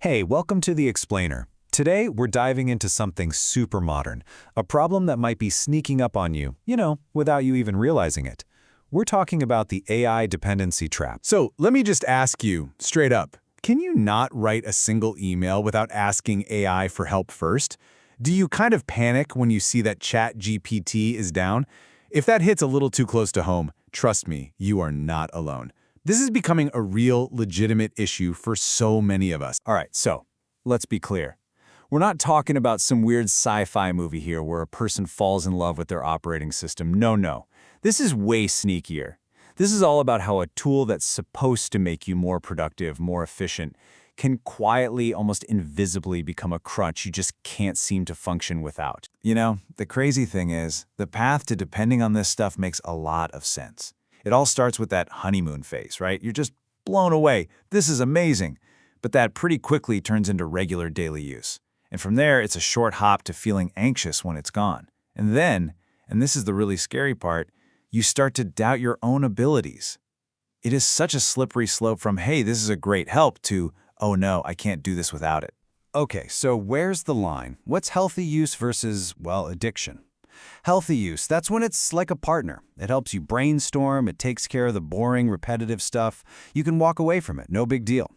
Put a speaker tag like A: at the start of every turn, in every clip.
A: Hey, welcome to The Explainer. Today, we're diving into something super modern, a problem that might be sneaking up on you, without you even realizing it. We're talking about the AI dependency trap.
B: So let me just ask you, straight up, can you not write a single email without asking AI for help first? Do you kind of panic when you see that ChatGPT is down? If that hits a little too close to home, trust me, you are not alone. This is becoming a real, legitimate issue for so many of us.
A: All right, so let's be clear. We're not talking about some weird sci-fi movie here where a person falls in love with their operating system. No. This is way sneakier. This is all about how a tool that's supposed to make you more productive, more efficient, can quietly, almost invisibly become a crutch you just can't seem to function without. The crazy thing is, the path to depending on this stuff makes a lot of sense. It all starts with that honeymoon phase, right? You're just blown away. This is amazing. But that pretty quickly turns into regular daily use. And from there, it's a short hop to feeling anxious when it's gone. And then, and this is the really scary part, you start to doubt your own abilities. It is such a slippery slope from, hey, this is a great help, to, oh no, I can't do this without it. Okay, so where's the line? What's healthy use versus, addiction? Healthy use, that's when it's like a partner. It helps you brainstorm, it takes care of the boring, repetitive stuff. You can walk away from it, no big deal.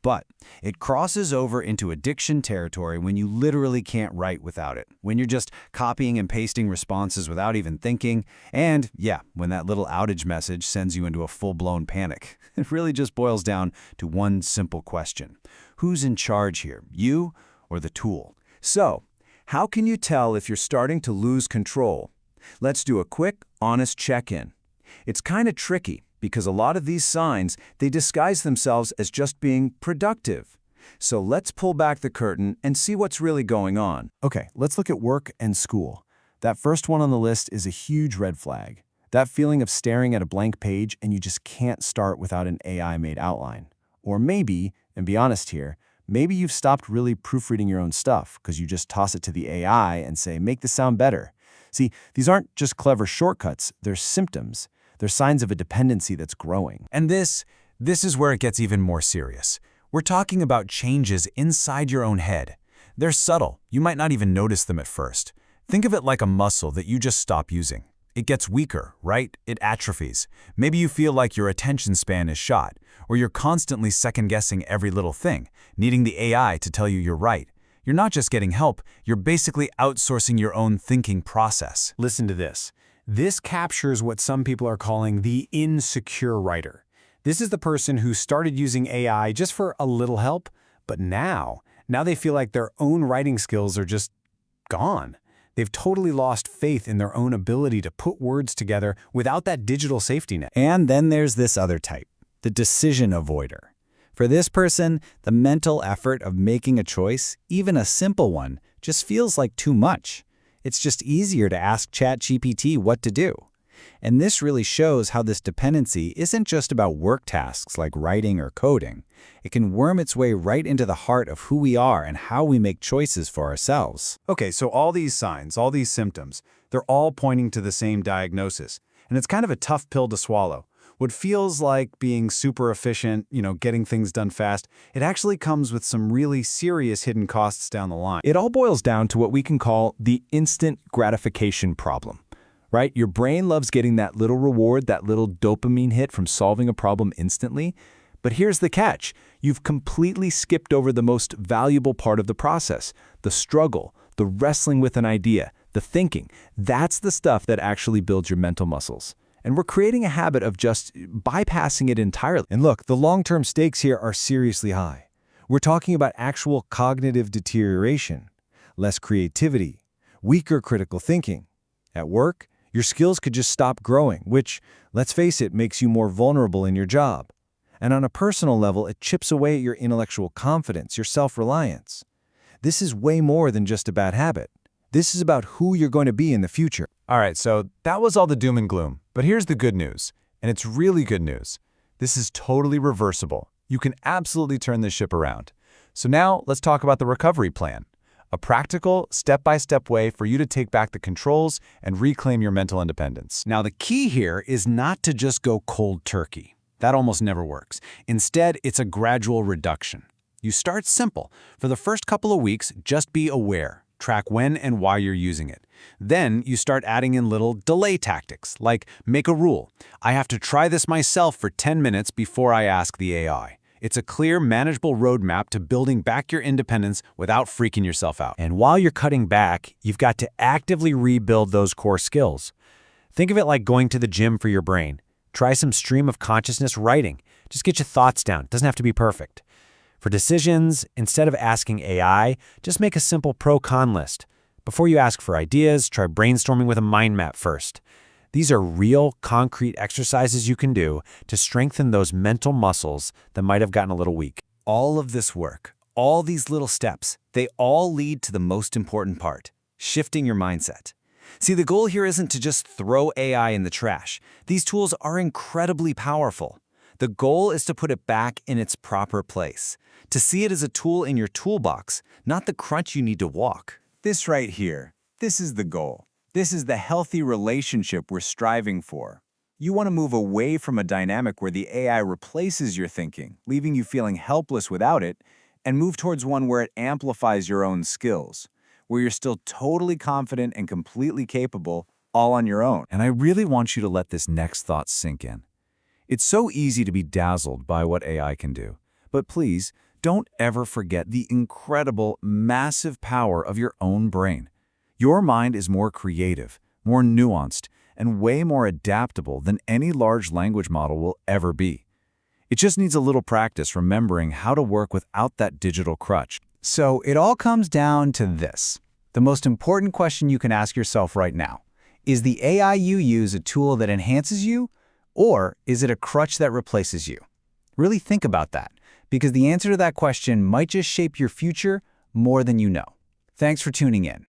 A: But it crosses over into addiction territory when you literally can't write without it, when you're just copying and pasting responses without even thinking, and when that little outage message sends you into a full-blown panic. It really just boils down to one simple question. Who's in charge here, you or the tool? So, how can you tell if you're starting to lose control? Let's do a quick, honest check-in. It's kind of tricky because a lot of these signs, they disguise themselves as just being productive. So let's pull back the curtain and see what's really going on.
B: Okay, let's look at work and school. That first one on the list is a huge red flag. That feeling of staring at a blank page and you just can't start without an AI-made outline. Or maybe, and be honest here, maybe you've stopped really proofreading your own stuff because you just toss it to the AI and say, make this sound better. See, these aren't just clever shortcuts, they're symptoms. They're signs of a dependency that's growing.
A: And this is where it gets even more serious. We're talking about changes inside your own head. They're subtle. You might not even notice them at first. Think of it like a muscle that you just stop using. It gets weaker, right? It atrophies. Maybe you feel like your attention span is shot, or you're constantly second-guessing every little thing, needing the AI to tell you you're right. You're not just getting help, you're basically outsourcing your own thinking process.
B: Listen to this. This captures what some people are calling the insecure writer. This is the person who started using AI just for a little help, but now they feel like their own writing skills are just gone. They've totally lost faith in their own ability to put words together without that digital safety net.
A: And then there's this other type, the decision avoider. For this person, the mental effort of making a choice, even a simple one, just feels like too much. It's just easier to ask ChatGPT what to do. And this really shows how this dependency isn't just about work tasks like writing or coding. It can worm its way right into the heart of who we are and how we make choices for ourselves.
B: Okay, so all these signs, all these symptoms, they're all pointing to the same diagnosis. And it's kind of a tough pill to swallow. What feels like being super efficient, getting things done fast, it actually comes with some really serious hidden costs down the line.
A: It all boils down to what we can call the instant gratification problem, right? Your brain loves getting that little reward, that little dopamine hit from solving a problem instantly. But here's the catch. You've completely skipped over the most valuable part of the process, the struggle, the wrestling with an idea, the thinking. That's the stuff that actually builds your mental muscles. And we're creating a habit of just bypassing it entirely.
B: And look, the long-term stakes here are seriously high. We're talking about actual cognitive deterioration, less creativity, weaker critical thinking. At work, your skills could just stop growing, which, let's face it, makes you more vulnerable in your job. And on a personal level, it chips away at your intellectual confidence, your self-reliance. This is way more than just a bad habit. This is about who you're going to be in the future.
A: All right, so that was all the doom and gloom. But here's the good news, and it's really good news. This is totally reversible. You can absolutely turn this ship around. So now let's talk about the recovery plan. A practical, step-by-step way for you to take back the controls and reclaim your mental independence.
B: Now, the key here is not to just go cold turkey. That almost never works. Instead, it's a gradual reduction.
A: You start simple. For the first couple of weeks, just be aware. Track when and why you're using it. Then you start adding in little delay tactics, like make a rule. I have to try this myself for 10 minutes before I ask the AI. It's a clear, manageable roadmap to building back your independence without freaking yourself out.
B: And while you're cutting back, you've got to actively rebuild those core skills. Think of it like going to the gym for your brain. Try some stream of consciousness writing. Just get your thoughts down. It doesn't have to be perfect. For decisions, instead of asking AI, just make a simple pro-con list. Before you ask for ideas, try brainstorming with a mind map first. These are real, concrete exercises you can do to strengthen those mental muscles that might have gotten a little weak.
A: All of this work, all these little steps, they all lead to the most important part, shifting your mindset. See, the goal here isn't to just throw AI in the trash. These tools are incredibly powerful. The goal is to put it back in its proper place, to see it as a tool in your toolbox, not the crutch you need to walk. This right here, this is the goal. This is the healthy relationship we're striving for. You want to move away from a dynamic where the AI replaces your thinking, leaving you feeling helpless without it, and move towards one where it amplifies your own skills, where you're still totally confident and completely capable, all on your own. And I really want you to let this next thought sink in. It's so easy to be dazzled by what AI can do, but please don't ever forget the incredible, massive power of your own brain. Your mind is more creative, more nuanced, and way more adaptable than any large language model will ever be. It just needs a little practice remembering how to work without that digital crutch. So it all comes down to this. The most important question you can ask yourself right now. Is the AI you use a tool that enhances you, or is it a crutch that replaces you? Really think about that, because the answer to that question might just shape your future more than you know. Thanks for tuning in.